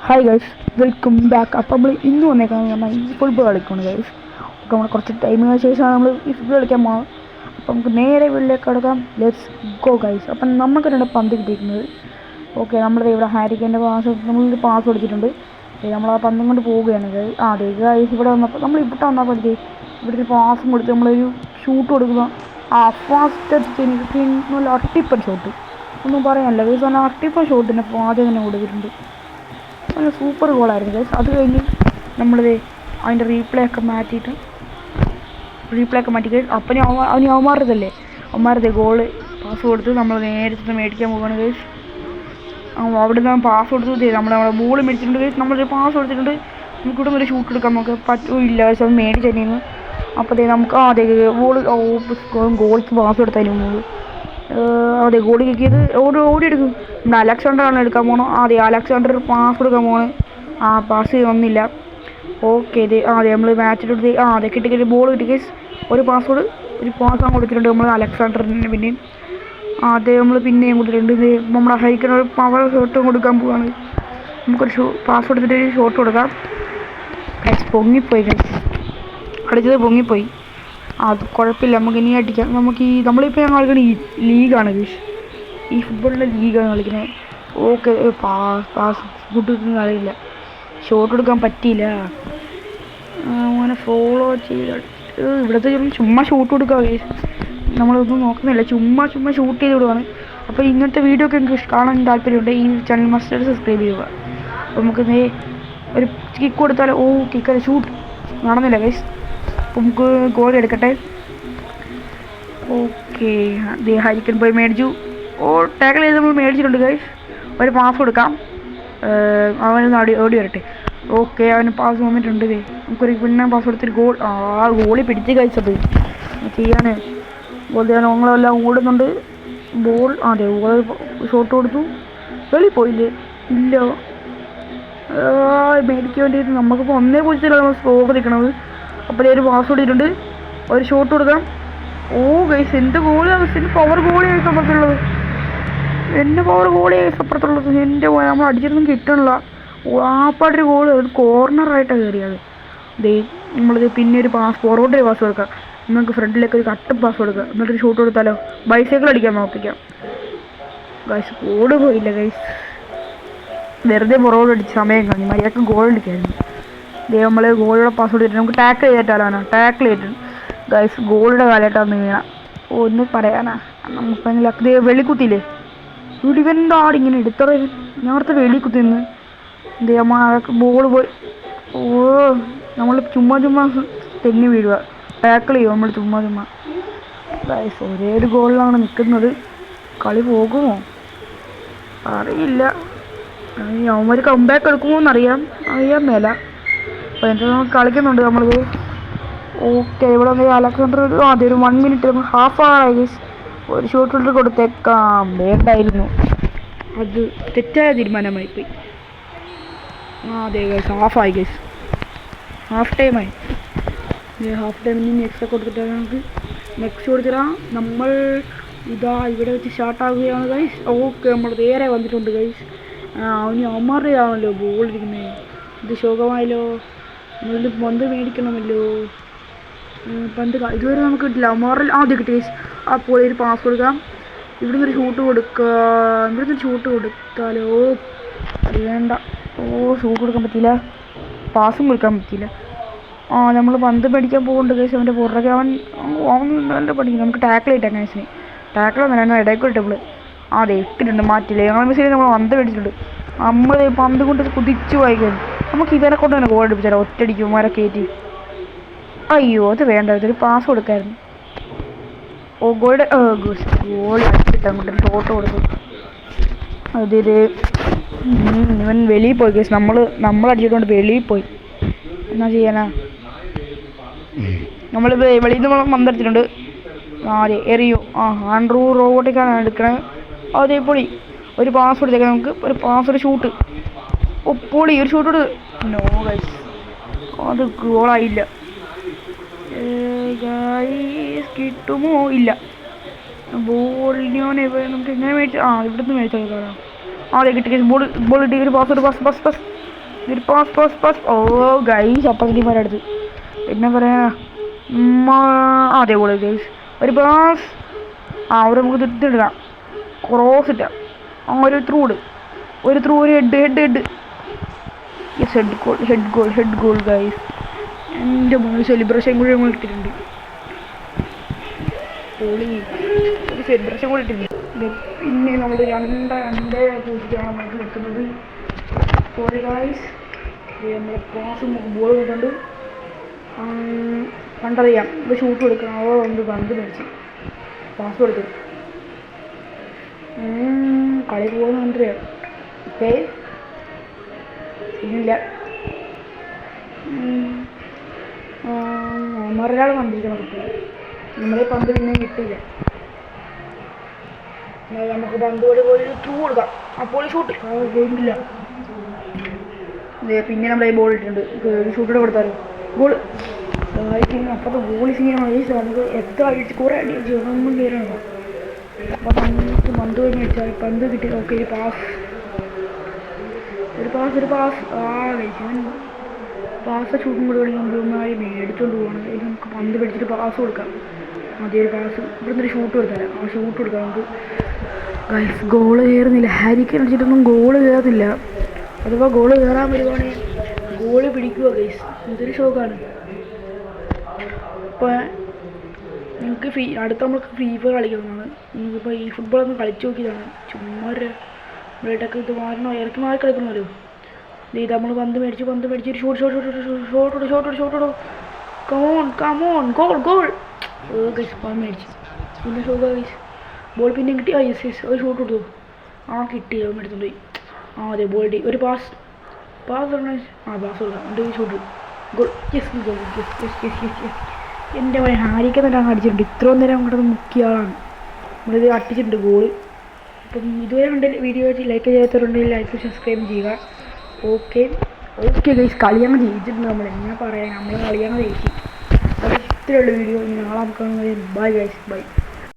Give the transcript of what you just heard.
Hi guys, welcome back. അപ്പോൾ നമ്മൾ ഇന്ന് വന്നേക്കാന്ന് പറഞ്ഞാൽ ഈ ഫുട്ബോൾ കളിക്കുകയാണ് ഗൈസ്. അപ്പോൾ നമ്മൾ കുറച്ച് ടൈമിന് ശേഷമാണ് നമ്മൾ ഈ ഫുട്ബോൾ കളിക്കാൻ പോകുന്നത്. അപ്പോൾ നമുക്ക് നേരെ വീട്ടിലേക്ക് കിടക്കാം. Let's go guys. അപ്പം നമുക്ക് രണ്ട് പന്ത് കിട്ടിയിരിക്കുന്നത്. ഓക്കെ, നമ്മളിത് ഇവിടെ ഹാരിക്കേൻ്റെ നമ്മളൊരു പാസ് കൊടുത്തിട്ടുണ്ട്. നമ്മൾ ആ പന്തും കൊണ്ട് പോവുകയാണ് ഗൈസ്. അതെ ഗൈസ്, ഇവിടെ വന്നപ്പോൾ നമ്മൾ ഇവിടെ വന്നപ്പോഴത്തേ ഇവിടെ ഒരു പാസും കൊടുത്ത് നമ്മളൊരു ഷൂട്ട് കൊടുക്കുക. ഫാസ്റ്റ് നല്ല അട്ടിപ്പൻ ഷോട്ട്, ഒന്നും പറയാനില്ല ഗൈസ്. പറഞ്ഞാൽ അട്ടിപ്പൻ ഷോട്ടിന് ആദ്യം തന്നെ കൊടുത്തിട്ടുണ്ട്. നല്ല സൂപ്പർ ഗോളായിരുന്നു ഗൈസ്. അത് കഴിഞ്ഞ് നമ്മളിത് അതിൻ്റെ റീപ്ലേ ഒക്കെ മാറ്റി ഗൈസ്. അപ്പം അവന്മാരതല്ലേ ഗോള് പാസ് കൊടുത്ത് നമ്മൾ നേരത്തെ മേടിക്കാൻ പോവുകയാണ് ഗൈസ്. അവിടെ നിന്ന് പാസ് കൊടുത്ത് നമ്മളെ ബോൾ മേടിച്ചിട്ടുണ്ട് ഗൈസ്. നമ്മളൊരു പാസ് കൊടുത്തിട്ടുണ്ട്. നമുക്കിവിടെ ഒരു ഷൂട്ട് എടുക്കാൻ നമുക്ക് പറ്റില്ല ഗൈസ്. അത് മേടിച്ച് തന്നെയാണ്. അപ്പോൾ നമുക്ക് അതെ ഗോളിക്ക് പാസ് കൊടുത്തതിന് അതെ ഗോളി കിക്കിയത് ഓടിയെടുക്കും. നമ്മുടെ അലക്സാണ്ടറാണ് എടുക്കാൻ പോകണം. അതെ അലക്സാണ്ടർ പാസ് കൊടുക്കാൻ പോകണം. പാസ് വന്നില്ല. ഓക്കെ, അതെ നമ്മൾ മാച്ചിലെടുത്ത് അതെ കിട്ടി ബോൾ കിട്ടി കേസ്. ഒരു പാസ്വേഡ് ഒരു പാസ് കൊടുത്തിട്ടുണ്ട് നമ്മൾ അലക്സാണ്ടറിന്. പിന്നെയും അതെ നമ്മൾ പിന്നെയും കൊടുത്തിട്ടുണ്ട്. നമ്മുടെ ഹൈക്കൻ ഒരു പവർ ഷോട്ട് കൊടുക്കാൻ പോവാണ്. നമുക്കൊരു പാസ് കൊടുത്തിട്ട് ഒരു ഷോട്ട് കൊടുക്കാം. പൊങ്ങിപ്പോയി കളിച്ചത് പൊങ്ങിപ്പോയി. അത് കുഴപ്പമില്ല, നമുക്ക് ഇനി അടിക്കാം. നമ്മളിപ്പോൾ ഞാൻ കളിക്കുന്നത് ഈ ലീഗാണ് ഗൈസ്. ഈ ഫുട്ബോളിൻ്റെ ലീഗാണ് കളിക്കുന്നത്. ഓക്കെ, പാസ് ഫുഡ് കളിയില്ല, ഷോട്ട് എടുക്കാൻ പറ്റിയില്ല. അങ്ങനെ ഫോളോ ചെയ്ത് ഇവിടുത്തെ ചുമ്മാ ഷൂട്ട് കൊടുക്കുക ഗൈസ്. നമ്മളൊന്നും നോക്കുന്നില്ല, ചുമ്മാ ഷൂട്ട് ചെയ്ത് വിടുവാണ്. അപ്പോൾ ഇങ്ങനത്തെ വീഡിയോ ഒക്കെ എനിക്ക് കാണാൻ താല്പര്യമുണ്ട്. ഈ ചാനൽ മസ്റ്റ് സബ്സ്ക്രൈബ് ചെയ്യുക. അപ്പോൾ നമുക്ക് ഒരു കിക്ക് കൊടുത്താലോ. കിക്കല്ല, ഷൂട്ട് നടന്നില്ല ഗൈസ്. അപ്പോൾ നമുക്ക് ഗോൾ എടുക്കട്ടെ. ഓക്കെ, ഹരിക്കൻ പോയി മേടിച്ചു. ടാക്കിൾ ചെയ്ത് നമ്മൾ മേടിച്ചിട്ടുണ്ട് ഗൈസ്. ഒരു പാസ് കൊടുക്കാം. അവനൊന്ന് ഓടി വരട്ടെ. ഓക്കെ, അവന് പാസ് വന്നിട്ടുണ്ട്. നമുക്കൊരു പിന്നെ പാസ് കൊടുത്തൊരു ഗോൾ. ഗോളി പിടിച്ച് കഴിച്ചത് ചെയ്യാണ്. ഗോൾ ചെയ്യാൻ ഞങ്ങളെല്ലാം ഓടുന്നുണ്ട്. ബോൾ അതെ ഷോട്ട് കൊടുത്തു. വെളി പോയില്ലേ? ഇല്ല, മേടിക്കാൻ വേണ്ടിയിട്ട് നമുക്കിപ്പോൾ 1-0 നമ്മൾ സ്കോർ നിൽക്കണത്. അപ്പോൾ ഒരു പാസ് കൊടുത്തിട്ടുണ്ട്. ഒരു ഷോട്ട് കൊടുക്കാം. ഗൈസ്, എൻ്റെ ഗോളിയാണ്. എൻ്റെ പവർ ഗോളിയാണ് അപ്പുറത്തുള്ളത്. എൻ്റെ നമ്മൾ അടിച്ചിട്ടൊന്നും കിട്ടണില്ല. ആപ്പാടൊരു ഗോൾ ഒരു കോർണറായിട്ടാണ് കയറിയത്. നമ്മളിത് പിന്നെ ഒരു ഫോർവേഡ് പാസ് കൊടുക്കാം. നമുക്ക് ഫ്രണ്ടിലേക്ക് ഒരു കട്ട് പാസ് കൊടുക്കാം. എന്നിട്ടൊരു ഷോട്ട് കൊടുത്താലോ? ബൈസൈക്കിൾ അടിക്കാൻ നോക്കിക്കാം ഗൈസ്. ഗോൾ പോയില്ല ഗൈസ്. വെറുതെ പുറകോട് അടിച്ച് സമയം കഴിഞ്ഞു. മര്യാദക്ക് ഗോൾ അടിക്കായിരുന്നു. നമ്മൾ ഗോളിയുടെ പാസ് കൊടുത്തിട്ട് നമുക്ക് ടാക്കിൾ ചെയ്തിട്ടുണ്ട് ഗൈസ്. ഗോളിയുടെ കാലഘട്ടം വീണ ഒന്നും പറയാനാ. നമുക്ക് വെളിക്കുത്തിയില്ലേ ഇവൻ്റാട് ഇങ്ങനെ എടുത്തറ നേരത്തെ വെളിക്കുത്തി നിന്ന് ബോൾ പോയി. നമ്മൾ ചുമ്മാ തെന്നി വീഴുക. ടാക്കിൾ ചെയ്യുമോ നമ്മൾ ചുമ്മാ ഗൈസ്. ഒരേ ഒരു ഗോളിലാണ് നിൽക്കുന്നത്. കളി പോകുമോ അറിയില്ല. അവന്മാർ കംബാക്ക് എടുക്കുമോ എന്നറിയാൻ മേല. അപ്പോൾ എന്താ നമ്മൾ കളിക്കുന്നുണ്ട് നമ്മളിത്. ഓക്കെ, ഇവിടെ അലക്സാണ്ടർ ഒരു 1 മിനിറ്റ് നമ്മൾ ഹാഫ് ആയി ഗൈസ്. ഒരു ഷോട്ട് ഹോൾഡർ കൊടുത്തേക്കാം. വേണ്ടായിരുന്നു, അത് തെറ്റായ തീരുമാനമായി പോയി. അതെ ഗൈസ്, ഹാഫായി ഗൈസ്. ഹാഫ് ടൈമായി. ഹാഫ് ടൈമിൽ നിന്ന് എക്സ്ട്രാ കൊടുത്തിട്ടാണ് നമുക്ക് നെക്സ്റ്റ് കൊടുത്തിടാം. നമ്മൾ ഇവിടെ വെച്ച് സ്റ്റാർട്ടാവുകയാണ് ഗൈസ്. ഓക്കെ, നമ്മൾ നേരെ വന്നിട്ടുണ്ട് ഗൈസ്. അവന്മാരുടെ ആണല്ലോ ബോൾ ഇരിക്കുന്നത്. ഇത് ശോകമായല്ലോ. നമ്മളിത് പന്ത് മേടിക്കണമല്ലോ. പന്ത് ഇതുവരെ നമുക്ക് കിട്ടില്ല. അവന്മാരിൽ ആദ്യം കിട്ടി ഗൈസ്. അപ്പോൾ ഒരു പാസ് കൊടുക്കാം. ഇവിടുന്ന് ഒരു ഷൂട്ട് കൊടുത്താലോ? അത് വേണ്ട. ഷൂട്ട് കൊടുക്കാൻ പറ്റിയില്ല, പാസും കൊടുക്കാൻ പറ്റിയില്ല. നമ്മൾ പന്ത് മേടിക്കാൻ പോകുന്നുണ്ട് ഗൈസ്. അവൻ്റെ പുറകെ അവൻ നല്ല പഠിക്കും. നമുക്ക് ടാക്കിൾ ചെയ്തിട്ടാണ് ഗൈസിന്. ടാക്കിളൊന്നും ഇടയ്ക്ക് ടേബിൾ ഇട്ടിട്ടുണ്ട്. മാറ്റില്ലേ? ഞങ്ങൾ മെസ്സേജ് നമ്മൾ പന്ത് മേടിച്ചിട്ടുണ്ട്. നമ്മൾ പന്ത് കൊണ്ട് കുതിച്ചു വായിക്കുന്നു. നമുക്ക് ഇവരെ കൊണ്ട് തന്നെ ഗോൾ അടിപ്പിച്ചാലോ? ഒറ്റയടിക്കും മര കയറ്റി. അയ്യോ, അത് വേണ്ട. ഇതൊരു പാസ് കൊടുക്കായിരുന്നു. ഗോൾ അടിച്ചിട്ട് അങ്ങോട്ട് ഷോട്ട് കൊടുത്തു. ഇവൻ വെളിയിൽ പോയി കേസ്. നമ്മൾ അടിച്ചിട്ടുണ്ട് വെളിയിൽ പോയി. എന്നാ ചെയ്യാനാ? നമ്മൾ വെളിയിൽ നിന്ന് പന്തടിച്ചിട്ടുണ്ട്. എറിയോ? ആൻഡ്രൂ റോബോട്ടിക്കാണ് എടുക്കണത്. അതേ പൊളി ഒരു പാസ് കൊടുത്തേക്കാം. നമുക്ക് ഒരു ഷൂട്ട്. പൊളി ഒരു ഷൂട്ട് കൊടുത്ത്. നോ ഗൈസ്, അത് ഗോളായില്ല. കിട്ടുമോ? ഇല്ല. ബോളിനെ നമുക്ക് എങ്ങനെ മേടിച്ചു? ഇവിടുന്ന് മേടിച്ചാൽ അതെ കിട്ടി. ബോൾ കിട്ടി. ഒരു പാസ് ഒരു പാസ് പാസ് പാസ്. ഓ ഗൈസ് അപ്പത്തിമാരടുത്ത് എന്നാ പറയാ അതേ പോലെ ഗൈസ് ഒരു പാസ്. ഒരു നമുക്ക് തിരിച്ചെടുക്കാം. ക്രോസ് ഇട്ടാം. ഒരു ത്രൂ ഇട്. ഒരു ത്രൂ ഒരു head head head. Yes head goal head goal head goal guys. എൻ്റെ മോന് സെലിബ്രേഷൻ കൂടി നമ്മൾ ഇട്ടിട്ടുണ്ട്. ഒരു സെലിബ്രേഷൻ കൂടി ഇട്ടിട്ടുണ്ട്. പിന്നെ നമ്മൾ 2-2 നമുക്ക് നിൽക്കുന്നത്. സോറി ഗൈസ് നമ്മളെ പാസ് ബോൾ കൊണ്ട് കണ്ടറിയാം. ഇത് ഷൂട്ട് കൊടുക്കണം. കൊണ്ട് പന്ത് മേടിച്ച് പാസ് കൊടുത്തു. കളി പോകുന്ന കണ്ടറിയാം. ഓക്കെ ഇല്ല മറൊരാൾ കണ്ടിരിക്കണം. കിട്ടില്ല നമ്മളെ പന്ത് പിന്നെ കിട്ടിയില്ല. നമുക്ക് പന്ത് പോലെ പോയി ത്രൂ കൊടുക്കാം. അപ്പോൾ ഷൂട്ട് പോയിട്ടില്ല. പിന്നെ നമ്മളെ ബോൾ ഇട്ടിട്ടുണ്ട്. ഒരു ഷൂട്ടിടെ കൊടുത്താലും ഗോൾ അപ്പത്തെ ഗോളി സീനാണ്. നമുക്ക് എത്ര അടിച്ച് കുറേ അടിച്ച് ഒന്നും കയറണം. അപ്പോൾ നമുക്ക് പന്ത് പോയി മേടിച്ചാൽ പന്ത് കിട്ടി. ഓക്കെ ഒരു പാസ് കഴിച്ചാൽ പാസ് ഷൂട്ടും കൂടെ വേണമെങ്കിൽ ഒന്നായി മേടിച്ചുകൊണ്ട് പോകണം. അതിൽ നമുക്ക് പന്ത് പിടിച്ചിട്ട് പാസ് കൊടുക്കാം. ആദ്യം ഒരു പാസ് ഇവിടുന്ന് ഒരു ഷൂട്ട് കൊടുത്താലും ആ ഷൂട്ട് കൊടുക്കാം നമുക്ക്. ഗൈസ് ഗോള് കയറുന്നില്ല. ഹാരിക്കൻ അടിച്ചിട്ടൊന്നും ഗോള് കയറുന്നില്ല. അഥവാ ഗോള് കയറാൻ വരുവാണെങ്കിൽ ഗോള് പിടിക്കുക ഗൈസ്. ഇതൊരു ഷോക്കാണ്. ഇപ്പോൾ നിങ്ങൾക്ക് അടുത്ത നമ്മൾക്ക് ഫ്രീ ഫയർ കളിക്കുന്നതാണ്. നിങ്ങൾക്കിപ്പോൾ ഈ ഫുട്ബോളൊന്ന് കളിച്ച് നോക്കിയതാണ്. ചുമ്മാ ഒരു ബ്ലേഡൊക്കെ ഇത് മാറണോ ഇറക്കി മാറി കളിക്കണമല്ലോ. ഇത് നമ്മൾ പന്ത് മേടിച്ച് ഒരു ഷോട്ട് കമോൺ ഗോൾ ഗൈസ് പന്ത് മേടിച്ച് പിന്നെ ഷോ ഗൈസ് ബോൾ പിന്നെ കിട്ടി. യെസ് ഒരു ഷോട്ട് കൊടുത്തു. കിട്ടി എടുത്തുകൊണ്ട് പോയി. അതെ ബോൾ കിട്ടി. ഒരു പാസ് കൊടുക്കാം. എൻ്റെ ഷോട്ട് ഗോൾ. യെസ് എൻ്റെ മണി ഹാരിക്കുന്നിട്ട് അടിച്ചിട്ടുണ്ട്. ഇത്രയും നേരം അങ്ങോട്ട് മുക്കിയ ആളാണ്. നമ്മളിത് അടിച്ചിട്ടുണ്ട് ഗോള്. അപ്പം ഇതുവരെ കണ്ട വീഡിയോ ലൈക്ക് ചെയ്യാത്തവരുണ്ടെങ്കിൽ ലൈക്ക് സബ്സ്ക്രൈബ് ചെയ്യുക. ഓക്കെ ഗൈസ് കളിയാണ് ജയിച്ചിട്ടുണ്ട്. നമ്മൾ എങ്ങനെ പറയാൻ നമ്മൾ കളിയാണ് ജയിച്ചു. അത് ഇത്രയുള്ള വീഡിയോ. നാളെ നമുക്ക് ബൈ ഗൈസ് ബൈ.